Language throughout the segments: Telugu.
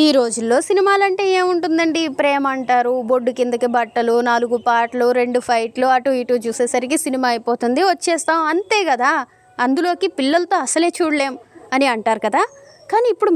ఈ రోజుల్లో సినిమాలంటే ఏముంటుందండి, ప్రేమ అంటారు, బొడ్డు కిందకి బట్టలు, 4 పాటలు, 2 ఫైట్లు, అటు ఇటు చూసేసరికి సినిమా అయిపోతుంది, వచ్చేస్తాం అంతే కదా. అందులోకి పిల్లలతో అసలే చూడలేం అని అంటారు కదా. కానీ ఇప్పుడు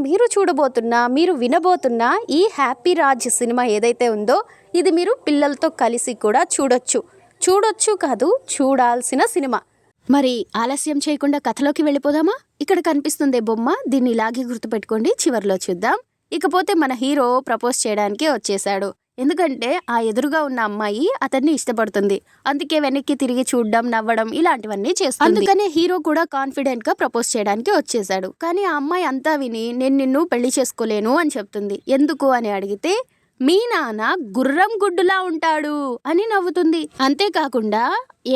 మీరు వినబోతున్న ఈ హ్యాపీ రాజ్ సినిమా ఏదైతే ఉందో ఇది మీరు పిల్లలతో కలిసి కూడా చూడొచ్చు కాదు, చూడాల్సిన సినిమా. మరి ఆలస్యం చేయకుండా కథలోకి వెళ్ళిపోదామా? ఇక్కడ కనిపిస్తుందే బొమ్మ, దీన్ని ఇలాగే గుర్తుపెట్టుకోండి, చివర్లో చూద్దాం. ఇకపోతే మన హీరో ప్రపోజ్ చేయడానికి వచ్చేసాడు. ఎందుకంటే ఆ ఎదురుగా ఉన్న అమ్మాయి అతన్ని ఇష్టపడుతుంది. అందుకే వెనక్కి తిరిగి చూడడం, నవ్వడం ఇలాంటివన్నీ చేస్తుంది. అందుకనే హీరో కూడా కాన్ఫిడెంట్ గా ప్రపోజ్ చేయడానికి వచ్చేసాడు. కానీ ఆ అమ్మాయి అంతా విని నేను నిన్ను పెళ్లి చేసుకోలేను అని చెప్తుంది. ఎందుకు అని అడిగితే మీ నాన్న గుర్రం గుడ్డులా ఉంటాడు అని నవ్వుతుంది. అంతేకాకుండా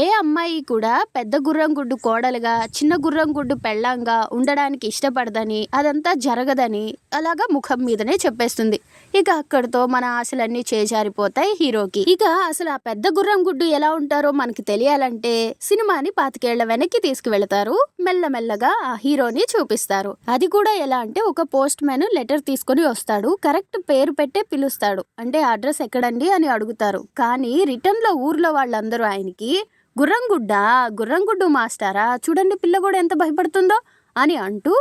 ఏ అమ్మాయి కూడా పెద్ద గుర్రం గుడ్డు కోడలుగా, చిన్న గుర్రం గుడ్డు పెళ్ళంగా ఉండడానికి ఇష్టపడదని, అదంతా జరగదని అలాగా ముఖం మీదనే చెప్పేస్తుంది. ఇక అక్కడితో మన ఆశలన్నీ చేజారిపోతాయి హీరోకి. ఇక అసలు ఆ పెద్ద గుర్రం గుడ్డు ఎలా ఉంటారో మనకి తెలియాలంటే సినిమాని 25 ఏళ్ల వెనక్కి తీసుకువెళతారు. మెల్లమెల్లగా ఆ హీరోని చూపిస్తారు. అది కూడా ఎలా అంటే ఒక పోస్ట్ మ్యాన్ లెటర్ తీసుకుని వస్తాడు. కరెక్ట్ పేరు పెట్టే పిలుస్తాడు. అంటే అడ్రస్ ఎక్కడండి అని అడుగుతారు. కానీ రిటర్న్ లో ఊర్లో వాళ్ళందరూ ఆయనకి గుర్రంగుడ్డు మాస్టారా, చూడండి పిల్ల కూడా ఎంత భయపడుతుందో అని అంటూ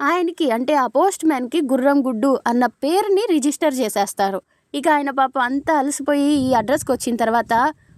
ఆయనకి, అంటే ఆ పోస్ట్ మ్యాన్ కి గుర్రం గుడ్డు అన్న పేరుని రిజిస్టర్ చేసేస్తారు. ఇక ఆయన పాపం అంతా అలసిపోయి ఈ అడ్రస్కి వచ్చిన తర్వాత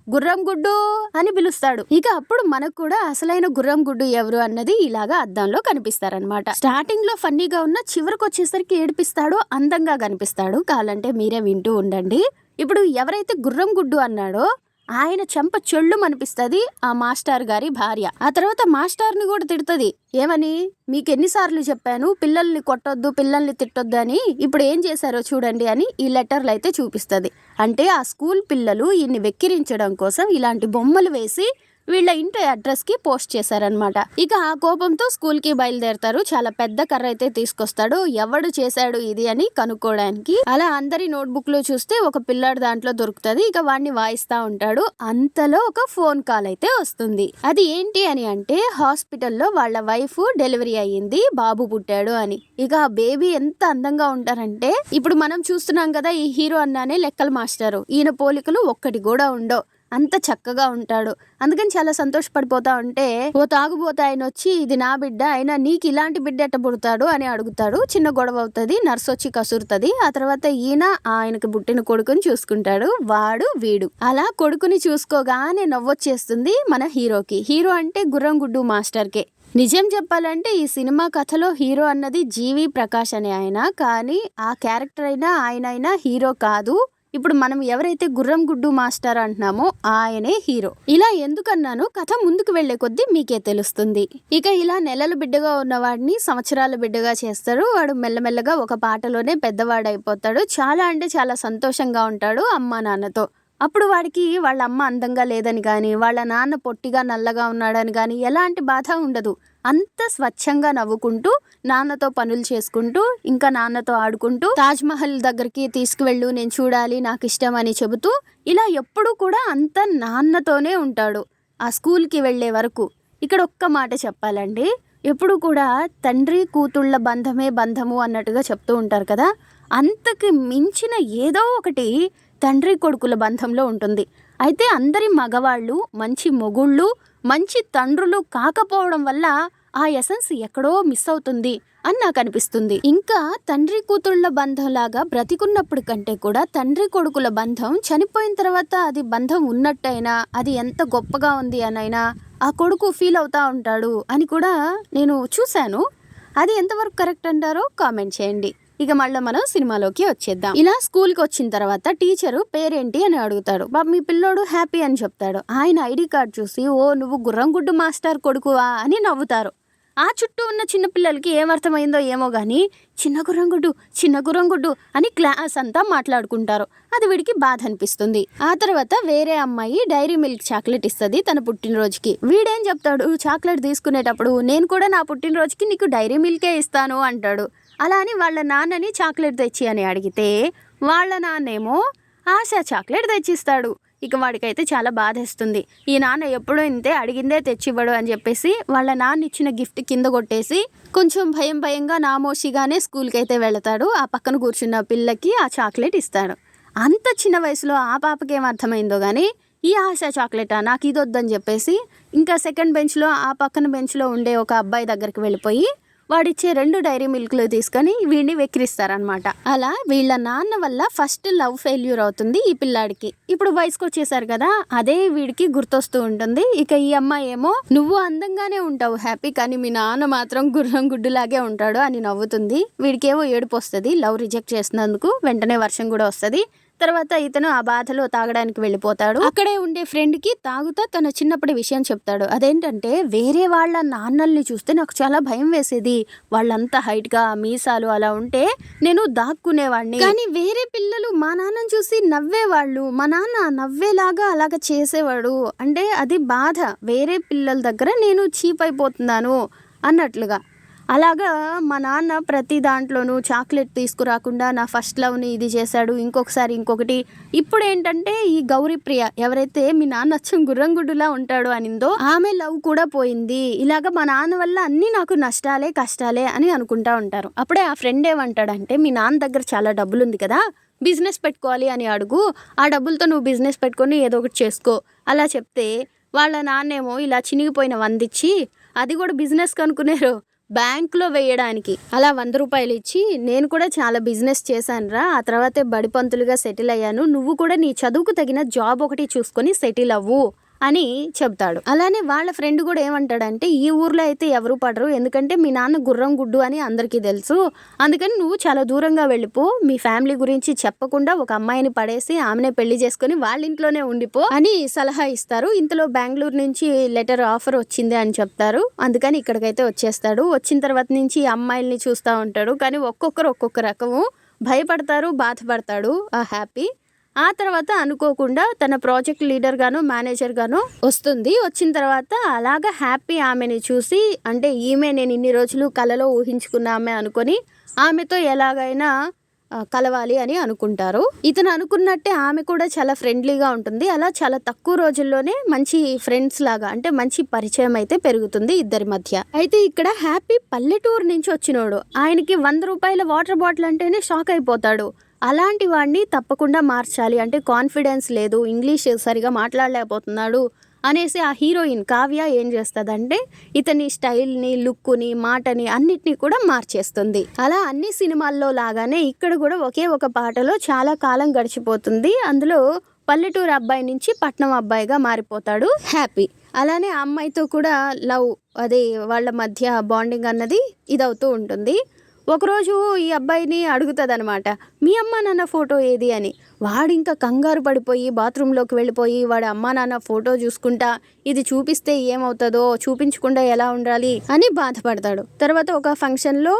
గుర్రం గుడ్డు అని పిలుస్తాడు. ఇక అప్పుడు మనకు కూడా అసలైన గుర్రం గుడ్డు ఎవరు అన్నది ఇలాగా అద్దంలో కనిపిస్తారనమాట. స్టార్టింగ్ లో ఫన్నీగా ఉన్న, చివరికి వచ్చేసరికి ఏడిపిస్తాడు, అందంగా కనిపిస్తాడు. కావాలంటే మీరే వింటూ ఉండండి. ఇప్పుడు ఎవరైతే గుర్రం గుడ్డు అన్నాడో ఆయన చెంప చెళ్ళు అనిపిస్తుంది ఆ మాస్టర్ గారి భార్య. ఆ తర్వాత మాస్టర్ ని కూడా తిడుతుంది. ఏమని, మీకు ఎన్నిసార్లు చెప్పాను పిల్లల్ని కొట్టొద్దు, పిల్లల్ని తిట్టొద్దు అని, ఇప్పుడు ఏం చేశారో చూడండి అని ఈ లెటర్లు అయితే చూపిస్తుంది. అంటే ఆ స్కూల్ పిల్లలు ఈయన్ని వెక్కిరించడం కోసం ఇలాంటి బొమ్మలు వేసి వీళ్ళ ఇంటి అడ్రస్ కి పోస్ట్ చేశారనమాట. ఇక ఆ కోపంతో స్కూల్ కి బయలుదేరతారు. చాలా పెద్ద కర్ర అయితే తీసుకొస్తాడు, ఎవడు చేశాడు ఇది అని కనుక్కోవడానికి. అలా అందరి నోట్బుక్ లో చూస్తే ఒక పిల్లాడు దాంట్లో దొరుకుతుంది. ఇక వాడిని వాయిస్తా ఉంటాడు. అంతలో ఒక ఫోన్ కాల్ అయితే వస్తుంది. అది ఏంటి అని అంటే హాస్పిటల్లో వాళ్ళ వైఫ్ డెలివరీ అయ్యింది, బాబు పుట్టాడు అని. ఇక ఆ బేబీ ఎంత అందంగా ఉంటారంటే, ఇప్పుడు మనం చూస్తున్నాం కదా ఈ హీరో అన్నానే లెక్కల మాస్టరు, ఈయన పోలికలు ఒక్కటి కూడా ఉండవు, అంత చక్కగా ఉంటాడు. అందుకని చాలా సంతోషపడిపోతా ఉంటే ఓ తాగుబోతే ఆయన వచ్చి, ఇది నా బిడ్డ, అయినా నీకు ఇలాంటి బిడ్డ ఎట్ట పుడతాడు అని అడుగుతాడు. చిన్న గొడవ అవుతుంది, నర్స్ వచ్చి కసురుతుంది. ఆ తర్వాత ఈయన ఆయనకి పుట్టిన కొడుకుని చూసుకుంటాడు, వాడు వీడు. అలా కొడుకుని చూసుకోగానే నవ్వొచ్చేస్తుంది మన హీరోకి. హీరో అంటే గుర్రం గుడ్డు మాస్టర్కే. నిజం చెప్పాలంటే ఈ సినిమా కథలో హీరో అన్నది జీవి ప్రకాష్ అనే ఆయన, కానీ ఆ క్యారెక్టర్ అయినా ఆయనైనా హీరో కాదు. ఇప్పుడు మనం ఎవరైతే గుర్రం గుడ్డు మాస్టర్ అంటున్నామో ఆయనే హీరో. ఇలా ఎందుకన్నాను, కథ ముందుకు వెళ్లే కొద్దీ మీకే తెలుస్తుంది. ఇక ఇలా నెలల బిడ్డగా ఉన్నవాడిని సంవత్సరాల బిడ్డగా చేస్తారు. వాడు మెల్లమెల్లగా ఒక పాటలోనే పెద్దవాడైపోతాడు. చాలా అంటే చాలా సంతోషంగా ఉంటాడు అమ్మా నాన్నతో. అప్పుడు వాడికి వాళ్ళ అమ్మ అందంగా లేదని కానీ, వాళ్ళ నాన్న పొట్టిగా నల్లగా ఉన్నాడని కానీ ఎలాంటి బాధ ఉండదు. అంత స్వచ్ఛంగా నవ్వుకుంటూ నాన్నతో పనులు చేసుకుంటూ, ఇంకా నాన్నతో ఆడుకుంటూ, తాజ్ మహల్ దగ్గరికి తీసుకువెళ్ళు, నేను చూడాలి, నాకు ఇష్టం అని చెబుతూ, ఇలా ఎప్పుడూ కూడా అంత నాన్నతోనే ఉంటాడు ఆ స్కూల్కి వెళ్లే వరకు. ఇక్కడ ఒక్క మాట చెప్పాలండి, ఎప్పుడు కూడా తండ్రి కూతుళ్ళ బంధమే బంధము అన్నట్టుగా చెప్తూ ఉంటారు కదా, అంతకు మించిన ఏదో ఒకటి తండ్రి కొడుకుల బంధంలో ఉంటుంది. అయితే అందరి మగవాళ్ళు మంచి మొగుళ్ళు, మంచి తండ్రులు కాకపోవడం వల్ల ఆ ఎసెన్స్ ఎక్కడో మిస్ అవుతుంది అని నాకు అనిపిస్తుంది. ఇంకా తండ్రి కూతుళ్ళ బంధం లాగా బ్రతికున్నప్పుడు కంటే కూడా తండ్రి కొడుకుల బంధం చనిపోయిన తర్వాత అది బంధం ఉన్నట్టయినా, అది ఎంత గొప్పగా ఉంది అనైనా ఆ కొడుకు ఫీల్ అవుతా ఉంటాడు అని కూడా నేను చూశాను. అది ఎంతవరకు కరెక్ట్ అంటారో కామెంట్ చేయండి. ఇక మళ్ళీ మనం సినిమాలోకి వచ్చేద్దాం. ఇలా స్కూల్కి వచ్చిన తర్వాత టీచరు పేరేంటి అని అడుగుతాడు. మీ పిల్లోడు హ్యాపీ అని చెప్తాడు. ఆయన ఐడి కార్డు చూసి, ఓ నువ్వు గుర్రంగుడ్డు మాస్టర్ కొడుకువా అని నవ్వుతారు. ఆ చుట్టూ ఉన్న చిన్న పిల్లలకి ఏమర్థమైందో ఏమో గానీ చిన్న గుర్రంగుడ్డు అని క్లాస్ అంతా మాట్లాడుకుంటారు. అది వీడికి బాధ అనిపిస్తుంది. ఆ తర్వాత వేరే అమ్మాయి డైరీ మిల్క్ చాక్లెట్ ఇస్తుంది తన పుట్టినరోజుకి. వీడేం చెప్తాడు, చాక్లెట్ తీసుకునేటప్పుడు నేను కూడా నా పుట్టినరోజుకి నీకు డైరీ మిల్కే ఇస్తాను అంటాడు. అలా అని వాళ్ళ నాన్నని చాక్లెట్ తెచ్చి అని అడిగితే వాళ్ళ నాన్నేమో ఆశ చాక్లెట్ తెచ్చిస్తాడు. ఇక వాడికైతే చాలా బాధేస్తుంది. ఈ నాన్న ఎప్పుడూ ఇంతే, అడిగిందే తెచ్చివ్వడు అని చెప్పేసి వాళ్ళ నాన్న ఇచ్చిన గిఫ్ట్ కింద కొట్టేసి కొంచెం భయంగా నామోషిగానే స్కూల్కి అయితే వెళతాడు. ఆ పక్కన కూర్చున్న పిల్లకి ఆ చాక్లెట్ ఇస్తాడు. అంత చిన్న వయసులో ఆ పాపకి ఏం అర్థమైందో కానీ ఈ ఆశ చాక్లెటా, నాకు ఇది వద్దని చెప్పేసి ఇంకా సెకండ్ బెంచ్లో ఆ పక్కన బెంచ్లో ఉండే ఒక అబ్బాయి దగ్గరికి వెళ్ళిపోయి వాడిచ్చే 2 డైరీ మిల్క్లు తీసుకొని వీడిని వెక్కిరిస్తారనమాట. అలా వీళ్ళ నాన్న వల్ల ఫస్ట్ లవ్ ఫెయిల్యూర్ అవుతుంది ఈ పిల్లాడికి. ఇప్పుడు వయసుకు వచ్చేసారు కదా, అదే వీడికి గుర్తొస్తూ ఉంటుంది. ఇక ఈ అమ్మాయి ఏమో నువ్వు అందంగానే ఉంటావు హ్యాపీ, కానీ మీ నాన్న మాత్రం గుర్రం గుడ్డులాగే ఉంటాడు అని నవ్వుతుంది. వీడికేమో ఏడుపు వస్తుంది లవ్ రిజెక్ట్ చేసినందుకు. వెంటనే వర్షం కూడా వస్తుంది. తర్వాత ఇతను ఆ బాధలో తాగడానికి వెళ్ళిపోతాడు. అక్కడే ఉండే ఫ్రెండ్ కి తాగుతా తన చిన్నప్పటి విషయం చెప్తాడు. అదేంటంటే వేరే వాళ్ళ నాన్నల్ని చూస్తే నాకు చాలా భయం వేసేది. వాళ్ళంతా హైట్ గా మీసాలు అలా ఉంటే నేను దాక్కునేవాడిని, కానీ వేరే పిల్లలు మా నాన్నని చూసి నవ్వేవాళ్ళు, మా నాన్న నవ్వేలాగా అలాగ చేసేవాడు. అంటే అది బాధ, వేరే పిల్లల దగ్గర నేను చీప్ అయిపోతున్నాను అన్నట్లుగా. అలాగా మా నాన్న ప్రతి దాంట్లోనూ చాక్లెట్ తీసుకురాకుండా నా ఫస్ట్ లవ్ని ఇది చేశాడు, ఇంకొకసారి ఇంకొకటి. ఇప్పుడు ఏంటంటే ఈ గౌరీప్రియ ఎవరైతే మీ నాన్న అచ్చం గుర్రంగుడ్డులా ఉంటాడు అనిందో ఆమె లవ్ కూడా పోయింది. ఇలాగ మా నాన్న వల్ల అన్నీ నాకు నష్టాలే కష్టాలే అని అనుకుంటా ఉంటారు. అప్పుడే ఆ ఫ్రెండ్ ఏమంటాడంటే మీ నాన్న దగ్గర చాలా డబ్బులు ఉంది కదా, బిజినెస్ పెట్టుకోవాలి అని అడుగు, ఆ డబ్బులతో నువ్వు బిజినెస్ పెట్టుకొని ఏదో ఒకటి చేసుకో అలా చెప్తే వాళ్ళ నాన్నేమో ఇలా చినిగిపోయిన 100 ఇచ్చి, అది కూడా బిజినెస్ కనుక్కునేరు బ్యాంకులో వేయడానికి. అలా 100 రూపాయలు ఇచ్చి నేను కూడా చాలా బిజినెస్ చేశానురా, ఆ తర్వాతే బడిపంతులుగా సెటిల్ అయ్యాను, నువ్వు కూడా నీ చదువుకు తగిన జాబ్ ఒకటి చూసుకొని సెటిల్ అవ్వు అని చెప్తాడు. అలానే వాళ్ళ ఫ్రెండ్ కూడా ఏమంటాడంటే ఈ ఊర్లో అయితే ఎవరు పడరు, ఎందుకంటే మీ నాన్న గుర్రం గుడ్డు అని అందరికీ తెలుసు, అందుకని నువ్వు చాలా దూరంగా వెళ్ళిపో, మీ ఫ్యామిలీ గురించి చెప్పకుండా ఒక అమ్మాయిని పడేసి ఆమెనే పెళ్లి చేసుకుని వాళ్ళ ఇంట్లోనే ఉండిపో అని సలహా ఇస్తారు. ఇంతలో బెంగళూరు నుంచి లెటర్ ఆఫర్ వచ్చింది అని చెప్తారు. అందుకని ఇక్కడికైతే వచ్చేస్తాడు. వచ్చిన తర్వాత నుంచి అమ్మాయిల్ని చూస్తూ ఉంటాడు, కానీ ఒక్కొక్కరు ఒక్కొక్క రకము, భయపడతారు, బాధపడతాడు ఆ హ్యాపీ. ఆ తర్వాత అనుకోకుండా తన ప్రాజెక్ట్ లీడర్ గాను మేనేజర్ గాను వస్తుంది. వచ్చిన తర్వాత అలాగా హ్యాపీ ఆమెని చూసి, అంటే ఈమె నేను ఇన్ని రోజులు కలలో ఊహించుకున్న ఆమె అనుకొని ఆమెతో ఎలాగైనా కలవాలి అని అనుకుంటారు. ఇతను అనుకున్నట్టే ఆమె కూడా చాలా ఫ్రెండ్లీగా ఉంటుంది. అలా చాలా తక్కువ రోజుల్లోనే మంచి ఫ్రెండ్స్ లాగా, అంటే మంచి పరిచయం అయితే పెరుగుతుంది ఇద్దరి మధ్య. అయితే ఇక్కడ హ్యాపీ పల్లెటూరు నుంచి వచ్చినోడు, ఆయనకి 100 రూపాయల వాటర్ బాటిల్ అంటేనే షాక్ అయిపోతాడు. అలాంటి వాడిని తప్పకుండా మార్చాలి, అంటే కాన్ఫిడెన్స్ లేదు, ఇంగ్లీష్ సరిగా మాట్లాడలేకపోతున్నాడు అనేసి ఆ హీరోయిన్ కావ్య ఏం చేస్తుందంటే ఇతని స్టైల్ని, లుక్ని, మాటని అన్నిటినీ కూడా మార్చేస్తుంది. అలా అన్ని సినిమాల్లో లాగానే ఇక్కడ కూడా ఒకే ఒక పాటలో చాలా కాలం గడిచిపోతుంది. అందులో పల్లెటూరు అబ్బాయి నుంచి పట్నం అబ్బాయిగా మారిపోతాడు హ్యాపీ. అలానే ఆ అమ్మాయితో కూడా లవ్, అదే వాళ్ళ మధ్య బాండింగ్ అన్నది ఇదవుతూ ఉంటుంది. ఒకరోజు ఈ అబ్బాయిని అడుగుతుంది అనమాట, మీ అమ్మ నాన్న ఫోటో ఏది అని. వాడు ఇంకా కంగారు పడిపోయి బాత్రూంలోకి వెళ్ళిపోయి వాడి అమ్మ నాన్న ఫోటో చూసుకుంటా ఇది చూపిస్తే ఏమవుతుందో, చూపించకుండా ఎలా ఉండాలి అని బాధపడతాడు. తర్వాత ఒక ఫంక్షన్లో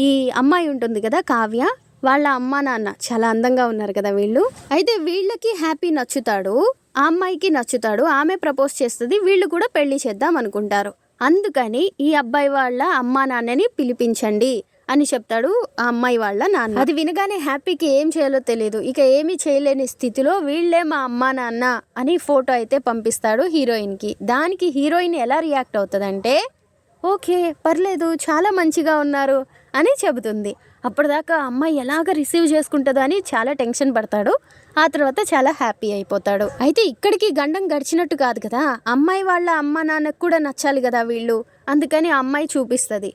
ఈ అమ్మాయి ఉంటుంది కదా కావ్య, వాళ్ళ అమ్మ నాన్న చాలా అందంగా ఉన్నారు కదా వీళ్ళు. అయితే వీళ్ళకి హ్యాపీ నచ్చుతాడు, ఆ అమ్మాయికి నచ్చుతాడు, ఆమె ప్రపోజ్ చేస్తుంది, వీళ్ళు కూడా పెళ్లి చేద్దాం అనుకుంటారు. అందుకని ఈ అబ్బాయి వాళ్ళ అమ్మా నాన్నని పిలిపించండి అని చెప్తాడు ఆ అమ్మాయి వాళ్ళ నాన్న. అది వినగానే హ్యాపీకి ఏం చేయాలో తెలియదు. ఇక ఏమీ చేయలేని స్థితిలో వీళ్ళే మా అమ్మా నాన్న అని ఫోటో అయితే పంపిస్తాడు హీరోయిన్కి. దానికి హీరోయిన్ ఎలా రియాక్ట్ అవుతుందంటే ఓకే పర్లేదు చాలా మంచిగా ఉన్నారు అని చెబుతుంది. అప్పటిదాకా అమ్మాయి ఎలాగ రిసీవ్ చేసుకుంటుందో అని చాలా టెన్షన్ పడతాడు. ఆ తర్వాత చాలా హ్యాపీ అయిపోతాడు. అయితే ఇక్కడికి గండం గడిచినట్టు కాదు కదా, అమ్మాయి వాళ్ళ అమ్మ నాన్నకు కూడా నచ్చాలి కదా వీళ్ళు. అందుకని అమ్మాయి చూపిస్తుంది,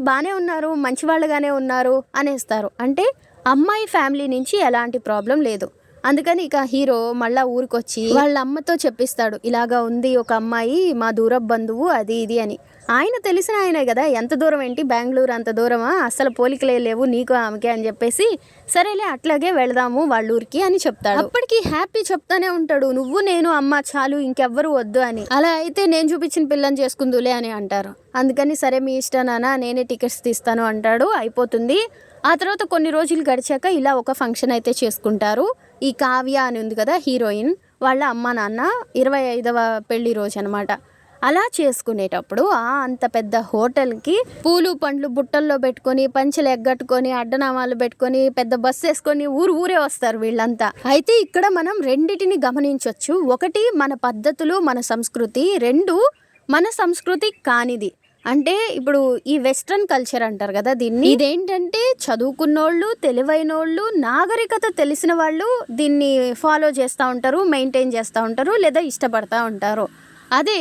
బాగానే ఉన్నారు, మంచివాళ్ళగానే ఉన్నారు అనేస్తారు. అంటే అమ్మాయి ఫ్యామిలీ నుంచి ఎలాంటి ప్రాబ్లం లేదు. అందుకని ఇక హీరో మళ్ళా ఊరికొచ్చి వాళ్ళ అమ్మతో చెప్పిస్తాడు, ఇలాగా ఉంది ఒక అమ్మాయి, మా దూరపు బంధువు అది ఇది అని. ఆయన తెలిసిన ఆయనే కదా, ఎంత దూరం ఏంటి, బెంగళూరు అంత దూరమా, అసలు పోలికలే లేవు నీకు ఆమెకే అని చెప్పేసి సరేలే అట్లాగే వెళదాము వాళ్ళ ఊరికి అని చెప్తాడు. అప్పటికి హ్యాపీ చెప్తానే ఉంటాడు, నువ్వు నేను అమ్మ చాలు ఇంకెవ్వరు వద్దు అని. అలా అయితే నేను చూపించిన పిల్లని చేసుకుందులే అని అంటారు. అందుకని సరే మీ ఇష్టం నాన్న, నేనే టికెట్స్ తీస్తాను అంటాడు. అయిపోతుంది. ఆ తర్వాత కొన్ని రోజులు గడిచాక ఇలా ఒక ఫంక్షన్ అయితే చేసుకుంటారు. ఈ కావ్య అని ఉంది కదా హీరోయిన్, వాళ్ళ అమ్మ నాన్న 25వ పెళ్లి రోజు అనమాట. అలా చేసుకునేటప్పుడు అంత పెద్ద హోటల్కి పూలు పండ్లు బుట్టల్లో పెట్టుకొని పంచెలు ఎగ్గట్టుకొని అడ్డనామాలు పెట్టుకొని పెద్ద బస్సు వేసుకొని ఊరే వస్తారు వీళ్ళంతా. అయితే ఇక్కడ మనం రెండిటిని గమనించవచ్చు. ఒకటి మన పద్ధతులు మన సంస్కృతి, రెండు మన సంస్కృతి కానిది. అంటే ఇప్పుడు ఈ వెస్ట్రన్ కల్చర్ అంటారు కదా దీన్ని. ఇదేంటంటే చదువుకున్నోళ్ళు, తెలివైనోళ్ళు, నాగరికత తెలిసిన వాళ్ళు దీన్ని ఫాలో చేస్తూ ఉంటారు, మెయింటైన్ చేస్తూ ఉంటారు, లేదా ఇష్టపడతా ఉంటారు. అదే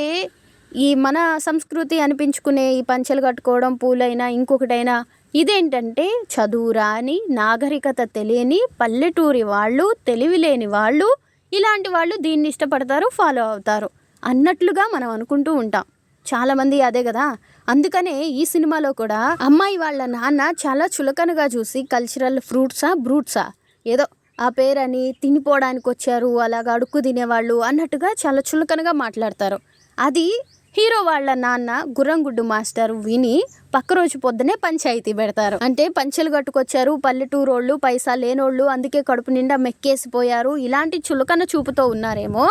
ఈ మన సంస్కృతి అనిపించుకునే ఈ పంచెలు కట్టుకోవడం, పూలైనా ఇంకొకటైనా, ఇదేంటంటే చదువు రాని, నాగరికత తెలియని పల్లెటూరి వాళ్ళు, తెలివి లేని వాళ్ళు, ఇలాంటి వాళ్ళు దీన్ని ఇష్టపడతారు, ఫాలో అవుతారు అన్నట్లుగా మనం అనుకుంటూ ఉంటాం. చాలామంది అదే కదా. అందుకనే ఈ సినిమాలో కూడా అమ్మాయి వాళ్ళ నాన్న చాలా చులకనగా చూసి కల్చరల్ బ్రూట్సా ఏదో ఆ పేరని తినిపోవడానికి వచ్చారు, అలాగా అడుక్కు తినేవాళ్ళు అన్నట్టుగా చాలా చులకనగా మాట్లాడతారు. అది హీరో వాళ్ళ నాన్న గుర్రంగుడ్డు మాస్టర్ విని పక్క రోజు పొద్దునే పంచాయతీ పెడతారు. అంటే పంచెలు కట్టుకొచ్చారు పల్లెటూరోళ్ళు, పైసా లేనోళ్ళు, అందుకే కడుపు నిండా మెక్కేసిపోయారు, ఇలాంటి చులకన చూపుతో ఉన్నారేమో,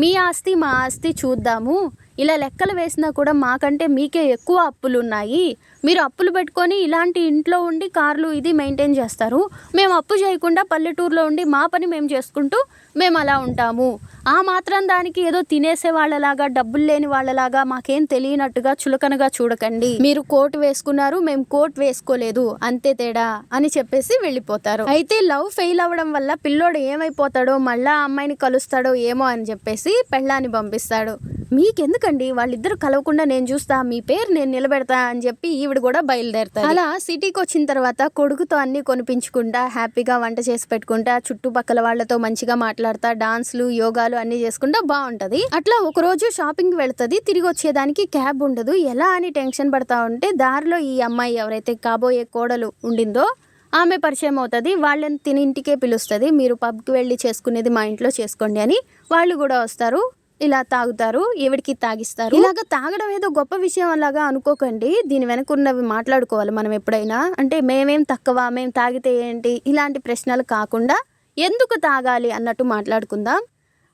మీ ఆస్తి మా ఆస్తి చూద్దాము, ఇలా లెక్కలు వేసినా కూడా మాకంటే మీకే ఎక్కువ అప్పులు ఉన్నాయి, మీరు అప్పులు పెట్టుకొని ఇలాంటి ఇంట్లో ఉండి కార్లు ఇది మెయింటైన్ చేస్తారు, మేము అప్పు చేయకుండా పల్లెటూరులో ఉండి మా పని మేము చేసుకుంటూ మేము అలా ఉంటాము, ఆ మాత్రం దానికి ఏదో తినేసే వాళ్ళలాగా డబ్బులు లేని వాళ్ళలాగా మాకేం తెలియనట్టుగా చులకనగా చూడకండి, మీరు కోట్ వేసుకున్నారు మేము కోట్ వేసుకోలేదు అంతే తేడా అని చెప్పేసి వెళ్ళిపోతారు. అయితే లవ్ ఫెయిల్ అవ్వడం వల్ల పిల్లోడు ఏమైపోతాడో, మళ్ళా అమ్మాయిని కలుస్తాడో ఏమో అని చెప్పేసి పెళ్ళాన్ని పంపిస్తాడు. మీకెందుకండి, వాళ్ళిద్దరు కలవకుండా నేను చూస్తా, మీ పేరు నేను నిలబెడతా అని చెప్పి ఈవిడ కూడా బయలుదేరుతారు. అలా సిటీకి వచ్చిన తర్వాత కొడుకుతో అన్ని కొనిపించుకుంటా, హ్యాపీగా వంట చేసి పెట్టుకుంటా, చుట్టుపక్కల వాళ్ళతో మంచిగా మాట్లాడతా, డాన్స్లు యోగాలు అన్ని చేసుకుంటా బాగుంటది. అట్లా ఒక రోజు షాపింగ్ వెళ్తుంది, తిరిగి వచ్చేదానికి క్యాబ్ ఉండదు, ఎలా అని టెన్షన్ పడతా ఉంటే దారిలో ఈ అమ్మాయి ఎవరైతే కాబోయే కోడలు ఉండిందో ఆమె పరిచయం అవుతుంది. వాళ్ళని తిని ఇంటికే పిలుస్తుంది, మీరు పబ్కి వెళ్ళి చేసుకునేది మా ఇంట్లో చేసుకోండి అని. వాళ్ళు కూడా వస్తారు, ఇలా తాగుతారు, ఈవిడికి తాగిస్తారు. ఇలాగ తాగడం ఏదో గొప్ప విషయం అలాగా అనుకోకండి, దీని వెనకున్నవి మాట్లాడుకోవాలి మనం ఎప్పుడైనా. అంటే మేమేం తక్కువ, మేము తాగితే ఏంటి, ఇలాంటి ప్రశ్నలు కాకుండా ఎందుకు తాగాలి అన్నట్టు మాట్లాడుకుందాం.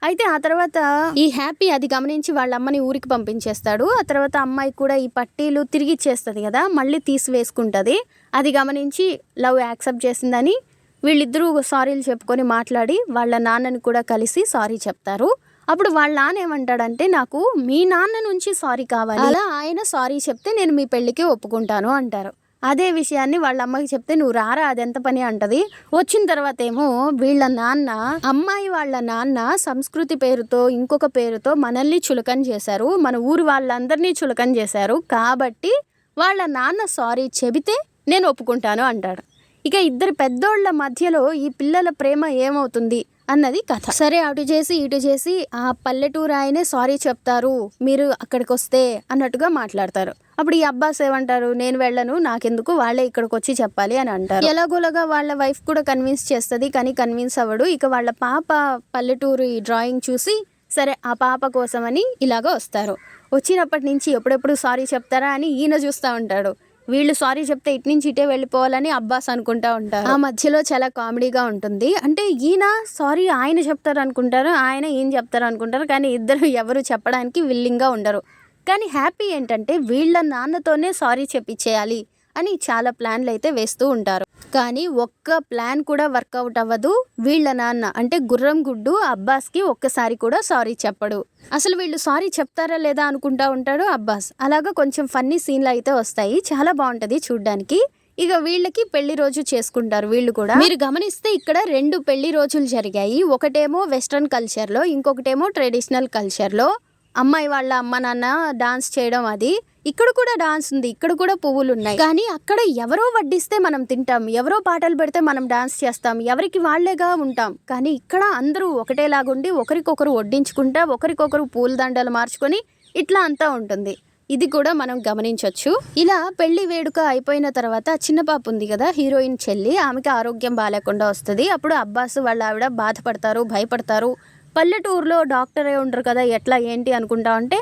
అయితే ఆ తర్వాత ఈ హ్యాపీ అది గమనించి వాళ్ళ అమ్మని ఊరికి పంపించేస్తాడు. ఆ తర్వాత అమ్మాయి కూడా ఈ పట్టీలు తిరిగి ఇచ్చేస్తుంది కదా, మళ్ళీ తీసివేసుకుంటుంది. అది గమనించి లవ్ యాక్సెప్ట్ చేసిందని వీళ్ళిద్దరూ సారీలు చెప్పుకొని మాట్లాడి వాళ్ళ నాన్నని కూడా కలిసి సారీ చెప్తారు. అప్పుడు వాళ్ళ నాన్న ఏమంటాడంటే, నాకు మీ నాన్న నుంచి సారీ కావాలి, అలా ఆయన సారీ చెప్తే నేను మీ పెళ్ళికి ఒప్పుకుంటాను అంటారు. అదే విషయాన్ని వాళ్ళ అమ్మకి చెప్తే నువ్వు రారా అదెంత పని అంటది. వచ్చిన తర్వాత ఏమో వీళ్ళ నాన్న, అమ్మాయి వాళ్ళ నాన్న సంస్కృతి పేరుతో ఇంకొక పేరుతో మనల్ని చులకన చేశారు, మన ఊరు వాళ్ళందరినీ చులకన చేశారు, కాబట్టి వాళ్ళ నాన్న సారీ చెబితే నేను ఒప్పుకుంటాను అంటాడు. ఇక ఇద్దరు పెద్దోళ్ల మధ్యలో ఈ పిల్లల ప్రేమ ఏమవుతుంది అన్నది కథ. సరే అటు చేసి ఇటు చేసి ఆ పల్లెటూరు ఆయనే సారీ చెప్తారు మీరు అక్కడికి వస్తే అన్నట్టుగా మాట్లాడతారు. అప్పుడు ఈ అబ్బాస్ ఏమంటారు, నేను వెళ్ళను, నాకెందుకు, వాళ్ళే ఇక్కడికి వచ్చి చెప్పాలి అని అంటారు. ఎలాగోలాగా వాళ్ళ వైఫ్ కూడా కన్విన్స్ చేస్తుంది, కానీ కన్విన్స్ అవ్వడు. ఇక వాళ్ళ పాప పల్లెటూరు ఈ డ్రాయింగ్ చూసి సరే ఆ పాప కోసమని ఇలాగ వస్తారు. వచ్చినప్పటి నుంచి ఎప్పుడెప్పుడు సారీ చెప్తారా అని ఈయన చూస్తూ ఉంటాడు. వీళ్ళు సారీ చెప్తే ఇటు నుంచి ఇటే వెళ్ళిపోవాలని అబ్బాస్ అనుకుంటా ఉంటారు. ఆ మధ్యలో చాలా కామెడీగా ఉంటుంది. అంటే ఈయన సారీ ఆయన చెప్తారు అనుకుంటారు, ఆయన ఈయన చెప్తారు అనుకుంటారు, కానీ ఇద్దరు ఎవరు చెప్పడానికి విల్లింగ్గా ఉండరు. కానీ హ్యాపీ ఏంటంటే వీళ్ళ నాన్నతోనే సారీ చెప్పించేయాలి అని చాలా ప్లాన్లు అయితే వేస్తూ ఉంటారు. కానీ ఒక్క ప్లాన్ కూడా వర్కౌట్ అవ్వదు. వీళ్ళ నాన్న అంటే గుర్రం గుడ్డు అబ్బాస్కి ఒక్కసారి కూడా సారీ చెప్పడు. అసలు వీళ్ళు సారీ చెప్తారా లేదా అనుకుంటా ఉంటాడు అబ్బాస్. అలాగా కొంచెం ఫన్నీ సీన్లు అయితే వస్తాయి, చాలా బాగుంటది చూడ్డానికి. ఇక వీళ్ళకి పెళ్లి రోజు చేసుకుంటారు వీళ్ళు కూడా. మీరు గమనిస్తే ఇక్కడ 2 పెళ్లి రోజులు జరిగాయి. ఒకటేమో వెస్ట్రన్ కల్చర్లో, ఇంకొకటేమో ట్రెడిషనల్ కల్చర్లో. అమ్మాయి వాళ్ళ అమ్మ నాన్న డాన్స్ చేయడం, అది ఇక్కడ కూడా డాన్స్ ఉంది, ఇక్కడ కూడా పువ్వులు ఉన్నాయి. కానీ అక్కడ ఎవరో వడ్డిస్తే మనం తింటాం, ఎవరో పాటలు పెడితే మనం డాన్స్ చేస్తాం, ఎవరికి వాళ్లేగా ఉంటాం. కానీ ఇక్కడ అందరూ ఒకటేలాగుండి ఒకరికొకరు వడ్డించుకుంటా, ఒకరికొకరు పూల దండలు మార్చుకొని ఇట్లా అంతా ఉంటుంది. ఇది కూడా మనం గమనించవచ్చు. ఇలా పెళ్లి వేడుక అయిపోయిన తర్వాత చిన్న పాప ఉంది కదా, హీరోయిన్ చెల్లి, ఆమెకి ఆరోగ్యం బాగాలేకుండా వస్తుంది. అప్పుడు అబ్బాస్ వాళ్ళ ఆవిడ బాధపడతారు, భయపడతారు. పల్లెటూరులో డాక్టరే ఉండరు కదా, ఎట్లా ఏంటి అనుకుంటా ఉంటే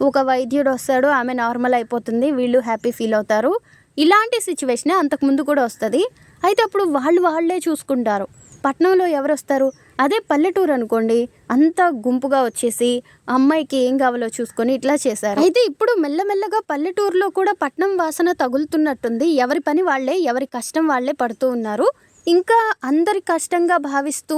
ఒక వైద్యుడు వస్తాడు, ఆమె నార్మల్ అయిపోతుంది, వీళ్ళు హ్యాపీ ఫీల్ అవుతారు. ఇలాంటి సిచ్యువేషన్ అంతకుముందు కూడా వస్తుంది. అయితే అప్పుడు వాళ్ళే చూసుకుంటారు. పట్టణంలో ఎవరు వస్తారు? అదే పల్లెటూరు అనుకోండి, అంతా గుంపుగా వచ్చేసి అమ్మాయికి ఏం కావాలో చూసుకొని ఇట్లా చేశారు. అయితే ఇప్పుడు మెల్లమెల్లగా పల్లెటూరులో కూడా పట్నం వాసన తగులుతున్నట్టుంది. ఎవరి పని వాళ్ళే, ఎవరి కష్టం వాళ్ళే పడుతూ ఉన్నారు. ఇంకా అందరి కష్టంగా భావిస్తూ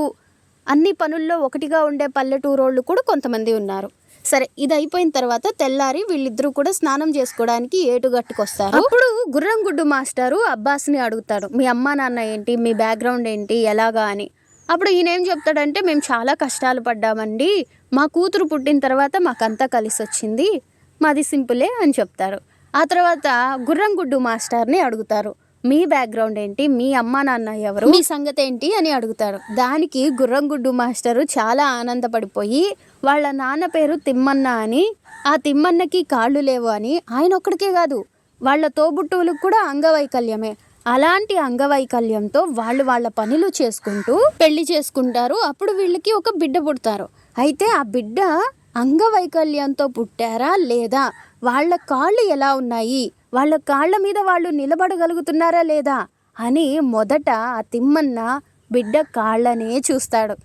అన్ని పనుల్లో ఒకటిగా ఉండే పల్లెటూరోళ్ళు కూడా కొంతమంది ఉన్నారు. సరే, ఇది అయిపోయిన తర్వాత తెల్లారి వీళ్ళిద్దరూ కూడా స్నానం చేసుకోవడానికి ఏటుగట్టుకొస్తారు. అప్పుడు గుర్రంగుడ్డు మాస్టారు అబ్బాస్ని అడుగుతాడు, మీ అమ్మా నాన్న ఏంటి, మీ బ్యాక్గ్రౌండ్ ఏంటి, ఎలాగా అని. అప్పుడు ఈయన ఏం చెప్తాడంటే, మేము చాలా కష్టాలు పడ్డామండి, మా కూతురు పుట్టిన తర్వాత మాకంతా కలిసి వచ్చింది, మాది సింపులే అని చెప్తారు. ఆ తర్వాత గుర్రంగుడ్డు మాస్టర్ని అడుగుతారు, మీ బ్యాక్గ్రౌండ్ ఏంటి, మీ అమ్మా నాన్న ఎవరు, మీ సంగతి ఏంటి అని అడుగుతాడు. దానికి గుర్రంగుడ్డు మాస్టరు చాలా ఆనందపడిపోయి వాళ్ళ నాన్న పేరు తిమ్మన్న అని, ఆ తిమ్మన్నకి కాళ్ళు లేవు అని, ఆయన ఒక్కడికే కాదు వాళ్ళ తోబుట్టువులకు కూడా అంగవైకల్యమే, అలాంటి అంగవైకల్యంతో వాళ్ళ పనులు చేసుకుంటూ పెళ్లి చేసుకుంటారు. అప్పుడు వీళ్ళకి ఒక బిడ్డ పుడతారు. అయితే ఆ బిడ్డ అంగవైకల్యంతో పుట్టారా లేదా, వాళ్ళ కాళ్ళు ఎలా ఉన్నాయి, వాళ్ళ కాళ్ళ మీద వాళ్ళు నిలబడగలుగుతున్నారా లేదా అని మొదట ఆ తిమ్మన్న బిడ్డ కాళ్ళనే చూస్తాడు.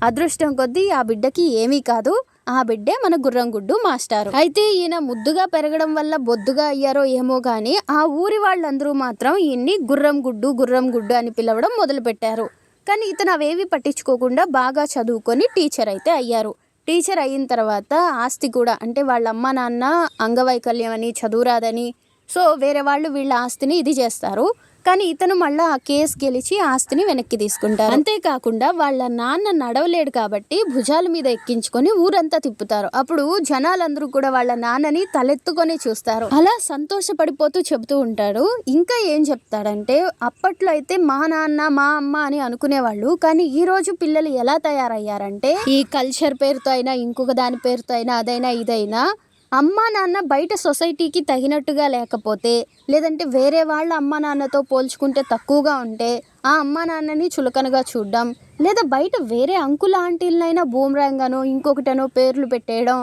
అదృష్టం కొద్దీ ఆ బిడ్డకి ఏమీ కాదు, ఆ బిడ్డే మన గుర్రంగుడ్డు మాస్టారు. అయితే ఈయన ముద్దుగా పెరగడం వల్ల బొద్దుగా అయ్యారో ఏమో కానీ ఆ ఊరి వాళ్ళందరూ మాత్రం ఈయన్ని గుర్రంగుడ్డు అని పిలవడం మొదలుపెట్టారు. కానీ ఇతను అవేవి పట్టించుకోకుండా బాగా చదువుకొని టీచర్ అయితే అయ్యారు. టీచర్ అయిన తర్వాత ఆస్తి కూడా, అంటే వాళ్ళ అమ్మ నాన్న అంగవైకల్యం అని, చదువు రాదని, సో వేరే వాళ్ళు వీళ్ళ ఆస్తిని ఇది చేస్తారు. కానీ ఇతను మళ్ళీ ఆ కేసు గెలిచి ఆస్తిని వెనక్కి తీసుకుంటారు. అంతేకాకుండా వాళ్ళ నాన్న నడవలేడు కాబట్టి భుజాల మీద ఎక్కించుకొని ఊరంతా తిప్పుతారు. అప్పుడు జనాలందరూ కూడా వాళ్ళ నాన్నని తలెత్తుకొని చూస్తారు. అలా సంతోషపడిపోతూ చెబుతూ ఉంటాడు. ఇంకా ఏం చెప్తాడంటే, అప్పట్లో అయితే మా నాన్న మా అమ్మ అని అనుకునేవాళ్ళు, కానీ ఈ రోజు పిల్లలు ఎలా తయారయ్యారంటే ఈ కల్చర్ పేరుతో అయినా, ఇంకొక దాని పేరుతో అయినా, అదైనా ఇదైనా, అమ్మా నాన్న బయట సొసైటీకి తగినట్టుగా లేకపోతే, లేదంటే వేరే వాళ్ళ అమ్మా నాన్నతో పోల్చుకుంటే తక్కువగా ఉంటే ఆ అమ్మా నాన్నని చులకనగా చూడడం, లేదా బయట వేరే అంకుల్ ఆంటీలనైనా బూమ్రాంగానో ఇంకొకటనో పేర్లు పెట్టేయడం,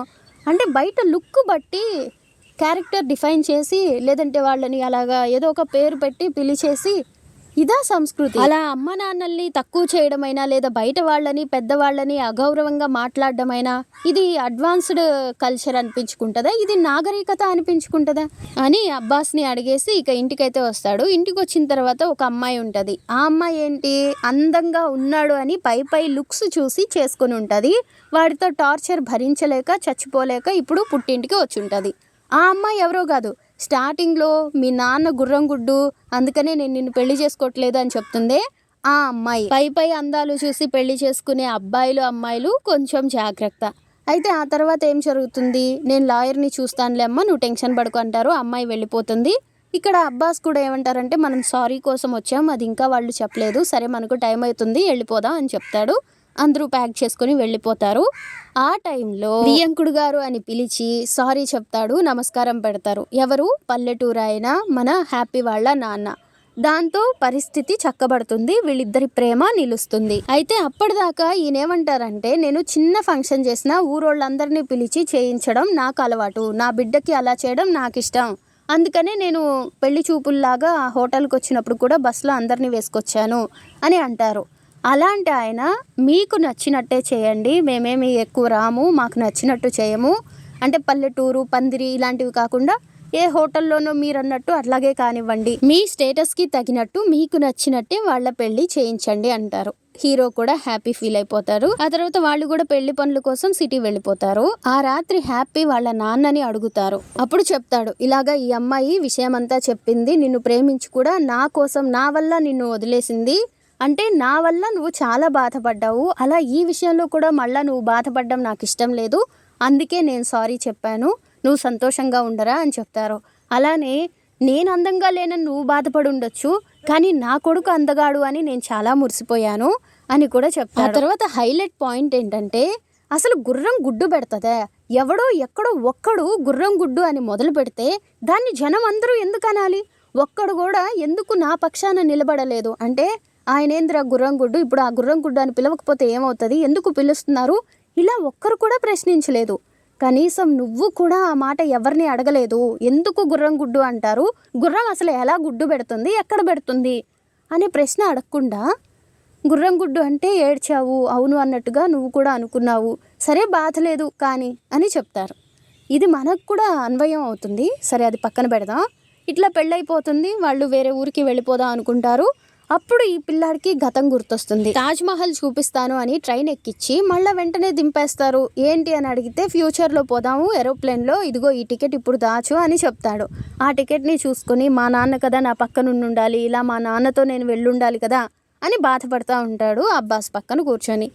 అంటే బయట లుక్ బట్టి క్యారెక్టర్ డిఫైన్ చేసి, లేదంటే వాళ్ళని అలాగా ఏదో ఒక పేరు పెట్టి పిలిచేసి, ఇదా సంస్కృతి. అలా అమ్మ నాన్నల్ని తక్కువ చేయడమైనా, లేదా బయట వాళ్ళని పెద్దవాళ్ళని అగౌరవంగా మాట్లాడడమైనా, ఇది అడ్వాన్స్డ్ కల్చర్ అనిపించుకుంటుందా, ఇది నాగరికత అనిపించుకుంటుందా అని అబ్బాస్ని అడిగేసి ఇక ఇంటికైతే వస్తాడు. ఇంటికి వచ్చిన తర్వాత ఒక అమ్మాయి ఉంటుంది. ఆ అమ్మాయి ఏంటి, అందంగా ఉన్నాడు అని పై లుక్స్ చూసి చేసుకుని ఉంటుంది. వాడితో టార్చర్ భరించలేక చచ్చిపోలేక ఇప్పుడు పుట్టింటికి వచ్చి ఉంటుంది. ఆ అమ్మాయి ఎవరో కాదు, స్టార్టింగ్లో మీ నాన్న గుర్రంగుడ్డు, అందుకనే నేను నిన్ను పెళ్లి చేసుకోవట్లేదు అని చెప్తుందే ఆ అమ్మాయి. పై అందాలు చూసి పెళ్లి చేసుకునే అబ్బాయిలు అమ్మాయిలు కొంచెం జాగ్రత్త. అయితే ఆ తర్వాత ఏం జరుగుతుంది, నేను లాయర్ని చూస్తానులే అమ్మ, నువ్వు టెన్షన్ పడుకో అంటారు. అమ్మాయి వెళ్ళిపోతుంది. ఇక్కడ అబ్బాస్ కూడా ఏమంటారంటే, మనం సారీ కోసం వచ్చాం, అది ఇంకా వాళ్ళు చెప్పలేదు, సరే మనకు టైం అవుతుంది వెళ్ళిపోదాం అని చెప్తాడు. అందరూ ప్యాక్ చేసుకుని వెళ్ళిపోతారు. ఆ టైంలో వియ్యంకుడు గారు అని పిలిచి సారీ చెప్తాడు, నమస్కారం పెడతారు. ఎవరు, పల్లెటూరు ఆయన మన హ్యాపీ వాళ్ళ నాన్న. దాంతో పరిస్థితి చక్కబడుతుంది, వీళ్ళిద్దరి ప్రేమ నిలుస్తుంది. అయితే అప్పటిదాకా ఈయనేమంటారంటే, నేను చిన్న ఫంక్షన్ చేసినా ఊరోళ్ళందరినీ పిలిచి చేయించడం నాకు అలవాటు, నా బిడ్డకి అలా చేయడం నాకు ఇష్టం, అందుకనే నేను పెళ్లి చూపుల్లాగా హోటల్కి వచ్చినప్పుడు కూడా బస్సులో అందరినీ వేసుకొచ్చాను అని అంటారు. అలాంటి ఆయన, మీకు నచ్చినట్టే చేయండి, మేమేమి ఎక్కువ రాము, మాకు నచ్చినట్టు చేయము, అంటే పల్లెటూరు పందిరి ఇలాంటివి కాకుండా ఏ హోటల్లోనో మీరు అన్నట్టు అట్లాగే కానివ్వండి, మీ స్టేటస్కి తగినట్టు మీకు నచ్చినట్టే వాళ్ళ పెళ్లి చేయించండి అంటారు. హీరో కూడా హ్యాపీ ఫీల్ అయిపోతారు. ఆ తర్వాత వాళ్ళు కూడా పెళ్లి పనుల కోసం సిటీ వెళ్ళిపోతారు. ఆ రాత్రి హ్యాపీ వాళ్ళ నాన్నని అడుగుతారు. అప్పుడు చెప్తాడు, ఇలాగా ఈ అమ్మాయి విషయం అంతా చెప్పింది, నిన్ను ప్రేమించి కూడా నా కోసం, నా వల్ల నిన్ను వదిలేసింది, అంటే నా వల్ల నువ్వు చాలా బాధపడ్డావు, అలా ఈ విషయంలో కూడా మళ్ళీ నువ్వు బాధపడడం నాకు ఇష్టం లేదు, అందుకే నేను సారీ చెప్పాను, నువ్వు సంతోషంగా ఉండరా అని చెప్తారు. అలానే నేను అందంగా లేనని నువ్వు బాధపడి ఉండొచ్చు, కానీ నా కొడుకు అందగాడు అని నేను చాలా మురిసిపోయాను అని కూడా చెప్తారు. ఆ తర్వాత హైలైట్ పాయింట్ ఏంటంటే, అసలు గుర్రం గుడ్డు పెడుతుందా, ఎవడో ఎక్కడో ఒక్కడు గుర్రం గుడ్డు అని మొదలు పెడితే దాన్ని జనం అందరూ ఎందుకు అనాలి, ఒక్కడు కూడా ఎందుకు నా పక్షాన నిలబడలేదు, అంటే ఆయనేంద్ర గుర్రంగుడ్డు, ఇప్పుడు ఆ గుర్రంగుడ్డు అని పిలవకపోతే ఏమవుతుంది, ఎందుకు పిలుస్తున్నారు, ఇలా ఒక్కరు కూడా ప్రశ్నించలేదు. కనీసం నువ్వు కూడా ఆ మాట ఎవరిని అడగలేదు, ఎందుకు గుర్రంగుడ్డు అంటారు, గుర్రం అసలు ఎలా గుడ్డు పెడుతుంది, ఎక్కడ పెడుతుంది అనే ప్రశ్న అడగకుండా గుర్రం గుడ్డు అంటే ఏడ్చావు, అవును అన్నట్టుగా నువ్వు కూడా అనుకున్నావు, సరే బాధ లేదు కానీ అని చెప్తారు. ఇది మనకు కూడా అన్వయం అవుతుంది. సరే అది పక్కన పెడదాం. ఇట్లా పెళ్ళైపోతుంది, వాళ్ళు వేరే ఊరికి వెళ్ళిపోదాం అనుకుంటారు. అప్పుడు ఈ పిల్లాడికి గతం గుర్తొస్తుంది. తాజ్మహల్ చూపిస్తాను అని ట్రైన్ ఎక్కించి మళ్ళీ వెంటనే దింపేస్తారు. ఏంటి అని అడిగితే ఫ్యూచర్లో పోదాము ఏరోప్లేన్లో, ఇదిగో ఈ టికెట్ ఇప్పుడు దాచు అని చెప్తాడు. ఆ టికెట్ని చూసుకొని మా నాన్న కదా నా పక్కన ఉండాలి, ఇలా మా నాన్నతో నేను వెళ్ళుండాలి కదా అని బాధపడుతూ ఉంటాడు అబ్బాస్ పక్కన కూర్చొని.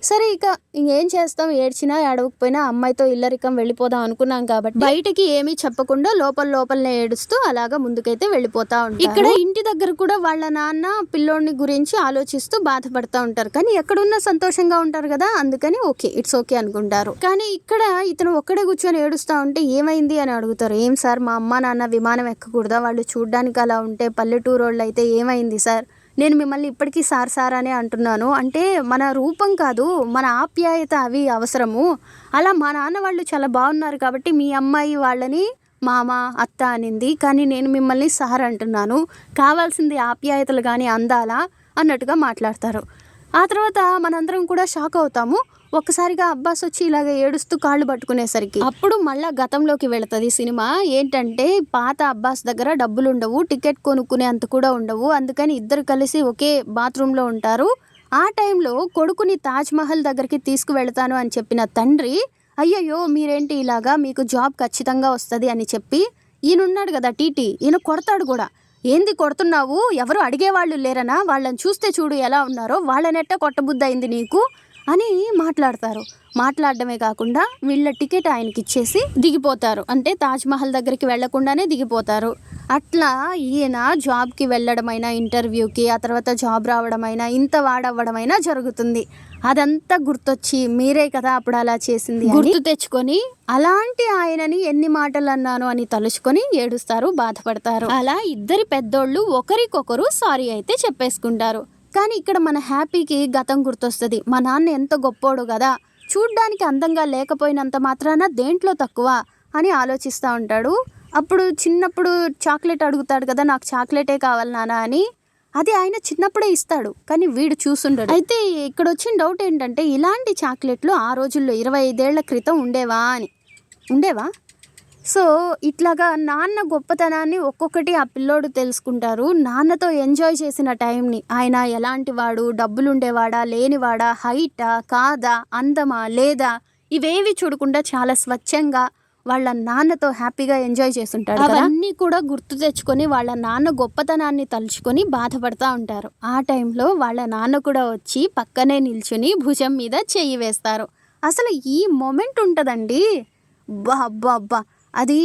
సరే ఇక ఇంకేం చేస్తాం, ఏడ్చినా ఏడవకపోయినా అమ్మాయితో ఇల్లరికం వెళ్ళిపోదాం అనుకున్నాం కాబట్టి బయటకి ఏమీ చెప్పకుండా లోపలనే ఏడుస్తూ అలాగా ముందుకైతే వెళ్ళిపోతా ఉంటారు. ఇక్కడ ఇంటి దగ్గర కూడా వాళ్ళ నాన్న పిల్లోడిని గురించి ఆలోచిస్తూ బాధపడతా ఉంటారు, కానీ ఎక్కడున్నా సంతోషంగా ఉంటారు కదా, అందుకని ఓకే ఇట్స్ ఓకే అనుకుంటారు. కానీ ఇక్కడ ఇతను ఒక్కడే కూర్చొని ఏడుస్తా ఉంటే ఏమైంది అని అడుగుతారు. ఏం సార్ మా అమ్మ నాన్న విమానం ఎక్కకూడదా, వాళ్ళు చూడ్డానికి అలా ఉంటే పల్లెటూరు వాళ్ళు అయితే ఏమైంది సార్, నేను మిమ్మల్ని ఇప్పటికీ సార్ అనే అంటున్నాను, అంటే మన రూపం కాదు మన ఆప్యాయత అవి అవసరము. అలా మా నాన్న వాళ్ళు చాలా బాగున్నారు కాబట్టి మీ అమ్మాయి వాళ్ళని మామ అత్త అనింది, కానీ నేను మిమ్మల్ని సార్ అంటున్నాను, కావాల్సింది ఆప్యాయతలు కానీ అందాలా అన్నట్టుగా మాట్లాడతారు. ఆ తర్వాత మనందరం కూడా షాక్ అవుతాము. ఒక్కసారిగా అబ్బాస్ వచ్చి ఇలాగ ఏడుస్తూ కాళ్ళు పట్టుకునేసరికి అప్పుడు మళ్ళీ గతంలోకి వెళుతుంది సినిమా. ఏంటంటే పాత అబ్బాస్ దగ్గర డబ్బులు ఉండవు, టికెట్ కొనుక్కునే అంత కూడా ఉండవు, అందుకని ఇద్దరు కలిసి ఒకే బాత్రూంలో ఉంటారు. ఆ టైంలో కొడుకుని తాజ్మహల్ దగ్గరికి తీసుకువెళ్తాను అని చెప్పిన తండ్రి, అయ్యయ్యో మీరేంటి ఇలాగా, మీకు జాబ్ ఖచ్చితంగా వస్తుంది అని చెప్పి ఈయనున్నాడు కదా టీటీ, ఈయన కొడతాడు కూడా. ఏంది కొడుతున్నావు, ఎవరు అడిగేవాళ్ళు లేరనా, వాళ్ళని చూస్తే చూడు ఎలా ఉన్నారో, వాళ్ళనెట్ట కొట్టబుద్ధి అయింది నీకు అని మాట్లాడతారు. మాట్లాడడమే కాకుండా వీళ్ళ టికెట్ ఆయనకి ఇచ్చేసి దిగిపోతారు. అంటే తాజ్మహల్ దగ్గరికి వెళ్లకుండానే దిగిపోతారు. అట్లా ఈయన జాబ్కి వెళ్ళడమైనా, ఇంటర్వ్యూకి, ఆ తర్వాత జాబ్ రావడమైనా, ఇంత వాడవ్వడమైనా జరుగుతుంది. అదంతా గుర్తొచ్చి మీరే కదా అప్పుడు అలా చేసింది గుర్తు తెచ్చుకొని అలాంటి ఆయనని ఎన్ని మాటలు అన్నాను అని తలుచుకొని ఏడుస్తారు, బాధపడతారు. అలా ఇద్దరి పెద్దోళ్ళు ఒకరికొకరు సారీ అయితే చెప్పేసుకుంటారు. కానీ ఇక్కడ మన హ్యాపీకి గతం గుర్తొస్తుంది. మా నాన్న ఎంత గొప్పోడు కదా, చూడ్డానికి అందంగా లేకపోయినంత మాత్రాన దేంట్లో తక్కువ అని ఆలోచిస్తూ ఉంటాడు. అప్పుడు చిన్నప్పుడు చాక్లెట్ అడుగుతాడు కదా, నాకు చాక్లెటే కావాలి నాన్న అని, అది ఆయన చిన్నప్పుడే ఇస్తాడు, కానీ వీడు చూసుండడు. అయితే ఇక్కడ వచ్చిన డౌట్ ఏంటంటే ఇలాంటి చాక్లెట్లు ఆ రోజుల్లో 25 ఏళ్ల క్రితం ఉండేవా? సో ఇట్లాగా నాన్న గొప్పతనాన్ని ఒక్కొక్కటి ఆ పిల్లోడు తెలుసుకుంటారు. నాన్నతో ఎంజాయ్ చేసిన టైంని, ఆయన ఎలాంటి వాడు, డబ్బులుండేవాడా లేనివాడా, హైటా కాదా, అందమా లేదా, ఇవేవి చూడకుండా చాలా స్వచ్ఛంగా వాళ్ళ నాన్నతో హ్యాపీగా ఎంజాయ్ చేస్తుంటాడు. అవన్నీ కూడా గుర్తు తెచ్చుకొని వాళ్ళ నాన్న గొప్పతనాన్ని తలుచుకొని బాధపడతా ఉంటారు. ఆ టైంలో వాళ్ళ నాన్న కూడా వచ్చి పక్కనే నిల్చుని భుజం మీద చెయ్యి వేస్తారు. అసలు ఈ మొమెంట్ ఉంటుందండి, అబ్బా అది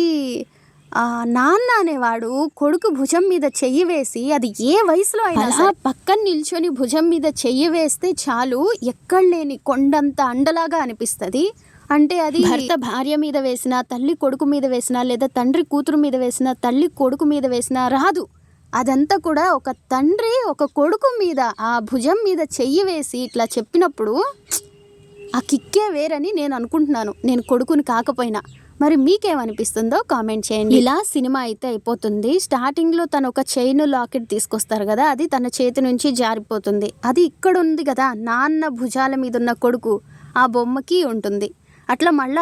నాన్న అనేవాడు కొడుకు భుజం మీద చెయ్యి వేసి, అది ఏ వయసులో అయినా పక్కన నిల్చొని భుజం మీద చెయ్యి వేస్తే చాలు ఎక్కడ లేని కొండంత అండలాగా అనిపిస్తుంది. అంటే అది భర్త భార్య మీద వేసినా, తల్లి కొడుకు మీద వేసినా, లేదా తండ్రి కూతురు మీద వేసినా, తల్లి కొడుకు మీద వేసినా రాదు. అదంతా కూడా ఒక తండ్రి ఒక కొడుకు మీద ఆ భుజం మీద చెయ్యి వేసి ఇట్లా చెప్పినప్పుడు ఆ కిక్కే వేరని నేను అనుకుంటున్నాను, నేను కొడుకుని కాకపోయినా. మరి మీకేమనిపిస్తుందో కామెంట్ చేయండి. ఇలా సినిమా అయితే అయిపోతుంది. స్టార్టింగ్లో తను ఒక చైన్ లాకెట్ తీసుకొస్తారు కదా, అది తన చేతి నుంచి జారిపోతుంది. అది ఇక్కడ ఉంది కదా, నాన్న భుజాల మీద ఉన్న కొడుకు ఆ బొమ్మకి ఉంటుంది. అట్లా మళ్ళీ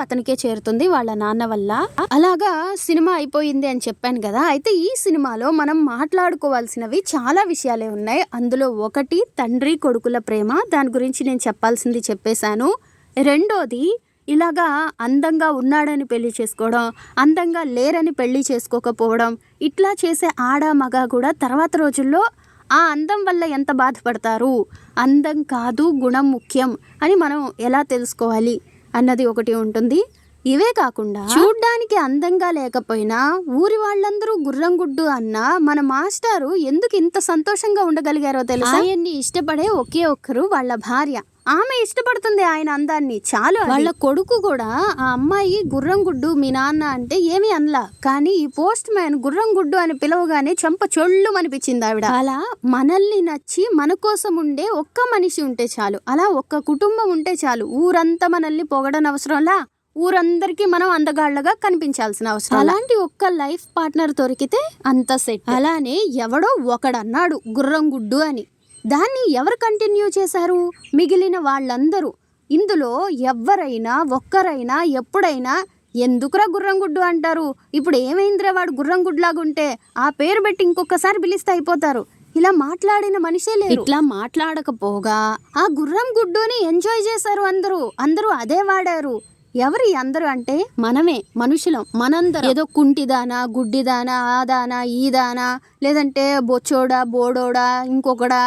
అతనికే చేరుతుంది వాళ్ళ నాన్న వల్ల. అలాగా సినిమా అయిపోయింది అని చెప్పాను కదా. అయితే ఈ సినిమాలో మనం మాట్లాడుకోవాల్సినవి చాలా విషయాలే ఉన్నాయి. అందులో ఒకటి తండ్రి కొడుకుల ప్రేమ, దాని గురించి నేను చెప్పాల్సింది చెప్పేశాను. రెండోది ఇలాగా అందంగా ఉన్నాడని పెళ్లి చేసుకోవడం, అందంగా లేరని పెళ్లి చేసుకోకపోవడం, ఇట్లా చేసే ఆడ మగ కూడా తర్వాత రోజుల్లో ఆ అందం వల్ల ఎంత బాధపడతారు, అందం కాదు గుణం ముఖ్యం అని మనం ఎలా తెలుసుకోవాలి అన్నది ఒకటి ఉంటుంది. ఇవే కాకుండా చూడ్డానికి అందంగా లేకపోయినా ఊరి వాళ్ళందరూ గుర్రం గుడ్డు అన్నా మన మాస్టారు ఎందుకు ఇంత సంతోషంగా ఉండగలిగారో తెలుసా? ఆయన్ని ఇష్టపడే ఒకే ఒక్కరు వాళ్ళ భార్య. ఆమె ఇష్టపడుతుంది ఆయన అందాన్ని చాలు. వాళ్ళ కొడుకు కూడా ఆ అమ్మాయి గుర్రం గుడ్డు మీ నాన్న అంటే ఏమీ అనలా, కానీ ఈ పోస్ట్ మ్యాన్ గుర్రం గుడ్డు అని పిలవగానే చెంప చొళ్ళు అనిపించింది ఆవిడ. అలా మనల్ని నచ్చి మన కోసం ఉండే ఒక్క మనిషి ఉంటే చాలు, అలా ఒక్క కుటుంబం ఉంటే చాలు. ఊరంతా మనల్ని పొగడని అవసరంలా, ఊరందరికీ మనం అందగాళ్లగా కనిపించాల్సిన అవసరం. అలాంటి ఒక్క లైఫ్ పార్ట్నర్ దొరికితే అంత సెట్. అలానే ఎవడో ఒకడన్నాడు గుర్రం గుడ్డు అని, దాన్ని ఎవరు కంటిన్యూ చేశారు? మిగిలిన వాళ్ళందరూ. ఇందులో ఎవ్వరైనా ఒక్కరైనా ఎప్పుడైనా ఎందుకురా గుర్రంగుడ్డు అంటారు, ఇప్పుడు ఏమైందిరా వాడు గుర్రంగుడ్లాగుంటే, ఆ పేరు పెట్టి ఇంకొకసారి పిలిస్తే అయిపోతారు, ఇలా మాట్లాడిన మనిషే లేరు. ఇట్లా మాట్లాడకపోగా ఆ గుర్రం గుడ్డుని ఎంజాయ్ చేశారు అందరూ అదే వాడారు. ఎవరి అందరూ అంటే మనమే, మనుషులం, మనందరం. ఏదో కుంటిదానా, గుడ్డిదానా, ఆదానా, ఈదానా, లేదంటే బొచ్చోడా, బోడోడా, ఇంకొకడా,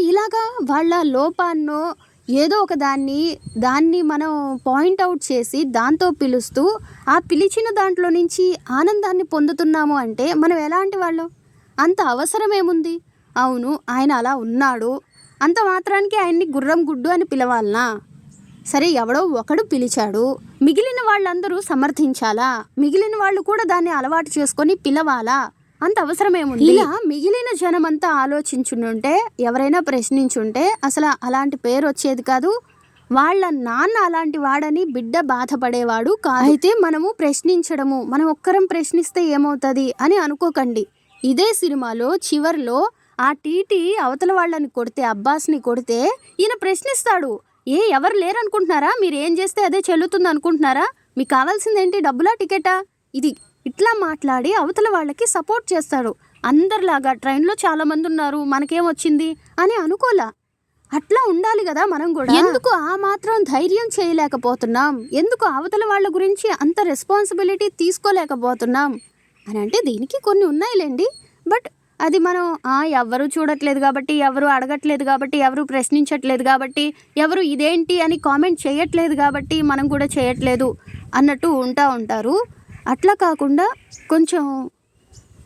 ఇలాగా వాళ్ళ లోపాన్నో ఏదో ఒక దాన్ని మనం పాయింట్అవుట్ చేసి దాంతో పిలుస్తూ ఆ పిలిచిన దాంట్లో నుంచి ఆనందాన్ని పొందుతున్నాము అంటే మనం ఎలాంటి వాళ్ళం? అంత అవసరమేముంది? అవును, ఆయన అలా ఉన్నాడు, అంత మాత్రానికి ఆయన్ని గుర్రం గుడ్డు అని పిలవాలనా? సరే, ఎవడో ఒకడు పిలిచాడు, మిగిలిన వాళ్ళందరూ సమర్థించాలా? మిగిలిన వాళ్ళు కూడా దాన్ని అలవాటు చేసుకొని పిలవాలా? అంత అవసరమేముంది? ఇలా మిగిలిన జనమంతా ఆలోచించుంటే, ఎవరైనా ప్రశ్నించుంటే అసలు అలాంటి పేరు వచ్చేది కాదు. వాళ్ళ నాన్న అలాంటి వాడని బిడ్డ బాధపడేవాడు కాదు. అయితే మనము ప్రశ్నించడము, మనం ఒక్కరం ప్రశ్నిస్తే ఏమవుతుంది అని అనుకోకండి. ఇదే సినిమాలో చివర్లో ఆ టీటీ అవతల వాళ్ళని కొడితే, అబ్బాస్ని కొడితే, ఈయన ప్రశ్నిస్తాడు, ఎవరు లేరు అనుకుంటున్నారా? మీరు ఏం చేస్తే అదే చెల్లుతుంది అనుకుంటున్నారా? మీకు కావాల్సింది ఏంటి, డబ్బులా, టికెటా? ఇది ఇట్లా మాట్లాడి అవతల వాళ్ళకి సపోర్ట్ చేస్తాడు. అందరిలాగా ట్రైన్లో చాలా మంది ఉన్నారు, మనకేం వచ్చింది అని అనుకోలా. అట్లా ఉండాలి కదా మనం కూడా. ఎందుకు ఆ మాత్రం ధైర్యం చేయలేకపోతున్నాం? ఎందుకు అవతల వాళ్ళ గురించి అంత రెస్పాన్సిబిలిటీ తీసుకోలేకపోతున్నాం అని అంటే దీనికి కొన్ని ఉన్నాయిలేండి. బట్ అది మనం ఎవరు చూడట్లేదు కాబట్టి, ఎవరు అడగట్లేదు కాబట్టి, ఎవరు ప్రశ్నించట్లేదు కాబట్టి, ఎవరు ఇదేంటి అని కామెంట్ చేయట్లేదు కాబట్టి మనం కూడా చేయట్లేదు అన్నట్టు ఉంటారు. అట్లా కాకుండా కొంచెం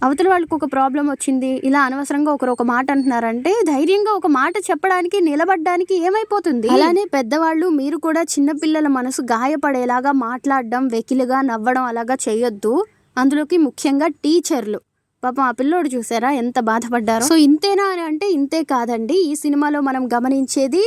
అవతల వాళ్ళకి ఒక ప్రాబ్లం వచ్చింది, ఇలా అనవసరంగా ఒకరు ఒక మాట అంటున్నారంటే ధైర్యంగా ఒక మాట చెప్పడానికి, నిలబడడానికి ఏమైపోతుంది? అలానే పెద్దవాళ్ళు మీరు కూడా చిన్నపిల్లల మనసు గాయపడేలాగా మాట్లాడడం, వెకిలిగా నవ్వడం అలాగా చేయొద్దు. అందులోకి ముఖ్యంగా టీచర్లు. పాపం ఆ పిల్లోడు చూసారా ఎంత బాధపడ్డారో. సో ఇంతేనా అని అంటే ఇంతే కాదండి. ఈ సినిమాలో మనం గమనించేది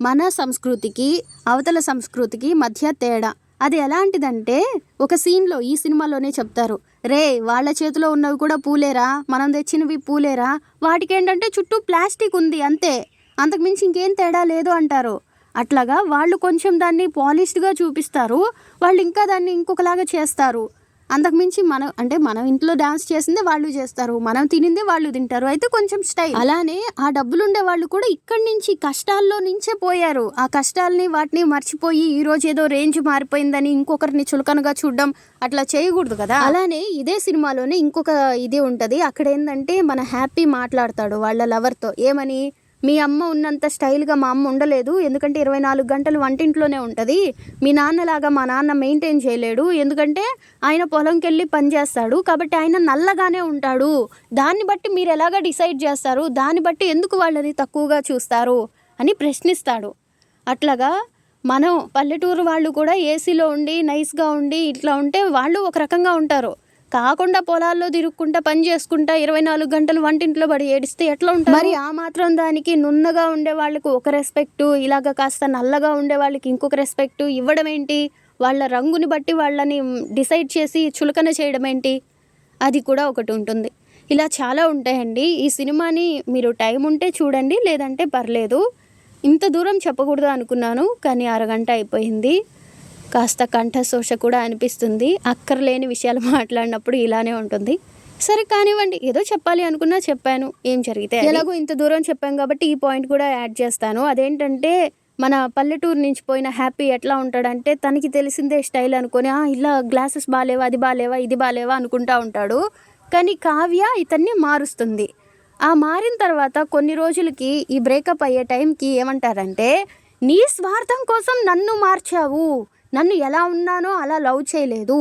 మన సంస్కృతికి అవతల సంస్కృతికి మధ్య తేడా. అది ఎలాంటిదంటే ఒక సీన్లో ఈ సినిమాలోనే చెప్తారు, రే వాళ్ళ చేతిలో ఉన్నవి కూడా పూలేరా, మనం తెచ్చినవి పూలేరా, వాటికి ఏంటంటే చుట్టూ ప్లాస్టిక్ ఉంది అంతే, అంతకుమించి ఇంకేం తేడా లేదు అంటారు. అట్లాగా వాళ్ళు కొంచెం దాన్ని పాలిష్డ్గా చూపిస్తారు, వాళ్ళు ఇంకా దాన్ని ఇంకొకలాగా చేస్తారు. అంతకుమించి మనం ఇంట్లో డాన్స్ చేసిందే వాళ్ళు చేస్తారు, మనం తినిందే వాళ్ళు తింటారు, అయితే కొంచెం స్టైల్. అలానే ఆ డబ్బులుండే వాళ్ళు కూడా ఇక్కడి నుంచి కష్టాల్లో నుంచే పోయారు. ఆ కష్టాలని వాటిని మర్చిపోయి ఈ రోజు ఏదో రేంజ్ మారిపోయిందని ఇంకొకరిని చులకనగా చూడడం అట్లా చేయకూడదు కదా. అలానే ఇదే సినిమాలోనే ఇంకొక ఇది ఉంటది. అక్కడ ఏంటంటే మన హ్యాపీ మాట్లాడతాడు వాళ్ళ లవర్తో, ఏమని, మీ అమ్మ ఉన్నంత స్టైల్గా మా అమ్మ ఉండలేదు, ఎందుకంటే 24 గంటలు వంటింట్లోనే ఉంటుంది. మీ నాన్నలాగా మా నాన్న మెయింటైన్ చేయలేడు, ఎందుకంటే ఆయన పొలంకి వెళ్ళి పనిచేస్తాడు, కాబట్టి ఆయన నల్లగానే ఉంటాడు. దాన్ని బట్టి మీరు ఎలాగ డిసైడ్ చేస్తారు? దాన్ని బట్టి ఎందుకు వాళ్ళని తక్కువగా చూస్తారు అని ప్రశ్నిస్తాడు. అట్లాగా మనం పల్లెటూరు వాళ్ళు కూడా ఏసీలో ఉండి నైస్గా ఉండి ఇట్లా ఉంటే వాళ్ళు ఒక రకంగా ఉంటారు. కాకుండా పొలాల్లో తిరుక్కుంటా పని చేసుకుంటా 24 గంటలు వంటింట్లో పడి ఏడిస్తే ఎట్లా ఉంటారు? మరి ఆ మాత్రం దానికి నున్నగా ఉండే వాళ్ళకు ఒక రెస్పెక్టు, ఇలాగ కాస్త నల్లగా ఉండే వాళ్ళకి ఇంకొక రెస్పెక్టు ఇవ్వడం ఏంటి? వాళ్ళ రంగుని బట్టి వాళ్ళని డిసైడ్ చేసి చులకన చేయడం ఏంటి? అది కూడా ఒకటి ఉంటుంది. ఇలా చాలా ఉంటాయండి. ఈ సినిమాని మీరు టైం ఉంటే చూడండి, లేదంటే పర్లేదు. ఇంత దూరం చెప్పకూడదు అనుకున్నాను, కానీ అరగంట అయిపోయింది. కాస్త కంఠశోష కూడా అనిపిస్తుంది. అక్కర్లేని విషయాలు మాట్లాడినప్పుడు ఇలానే ఉంటుంది. సరే కానివ్వండి, ఏదో చెప్పాలి అనుకున్నా చెప్పాను, ఏం జరిగితే. ఎలాగో ఇంత దూరం చెప్పాం కాబట్టి ఈ పాయింట్ కూడా యాడ్ చేస్తాను. అదేంటంటే మన పల్లెటూరు నుంచి పోయిన హ్యాపీ ఎట్లా ఉంటాడంటే తనకి తెలిసిందే స్టైల్ అనుకొని ఇలా గ్లాసెస్ బాగాలేవా, అది బాగాలేవా, ఇది బాగాలేవా అనుకుంటా ఉంటాడు. కానీ కావ్య ఇతన్ని మారుస్తుంది. ఆ మారిన తర్వాత కొన్ని రోజులకి ఈ బ్రేకప్ అయ్యే టైంకి ఏమంటారంటే, నీ స్వార్థం కోసం నన్ను మార్చావు, నన్ను ఎలా ఉన్నానో అలా లవ్ చేయలేదు,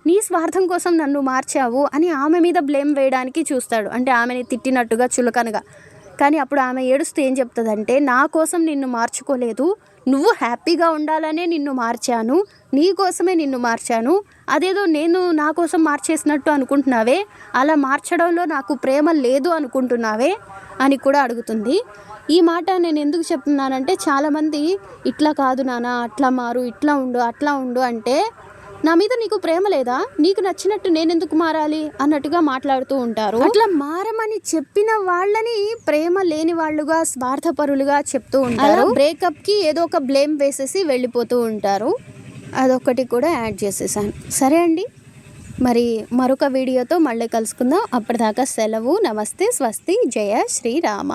నీ స్వార్థం కోసం నన్ను మార్చావు అని ఆమె మీద బ్లేమ్ వేయడానికి చూస్తాడు. అంటే ఆమెని తిట్టినట్టుగా, చులకనగా. కానీ అప్పుడు ఆమె ఏడుస్తూ ఏం చెప్తుందంటే, నా కోసం నిన్ను మార్చుకోలేదు, నువ్వు హ్యాపీగా ఉండాలనే నిన్ను మార్చాను, నీ కోసమే నిన్ను మార్చాను, అదేదో నేను నా కోసం మార్చేసినట్టు అనుకుంటున్నావే, అలా మార్చడంలో నాకు ప్రేమ లేదు అనుకుంటున్నావే అని కూడా అడుగుతుంది. ఈ మాట నేను ఎందుకు చెప్తున్నానంటే చాలామంది ఇట్లా కాదు నాన్న, అట్లా మారు, ఇట్లా ఉండు, అట్లా ఉండు అంటే నా మీద నీకు ప్రేమ లేదా, నీకు నచ్చినట్టు నేనెందుకు మారాలి అన్నట్టుగా మాట్లాడుతూ ఉంటారు. అట్లా మారమని చెప్పిన వాళ్ళని ప్రేమ లేని వాళ్ళుగా, స్వార్థపరులుగా చెప్తూ ఉంటారు. బ్రేకప్ కి ఏదో ఒక బ్లేమ్ వేసేసి వెళ్ళిపోతూ ఉంటారు. అదొక్కటి కూడా యాడ్ చేసేసాను. సరే అండి, మరి మరొక వీడియోతో మళ్ళీ కలుసుకుందాం. అప్పటిదాకా సెలవు. నమస్తే, స్వస్తి, జయ శ్రీరామ.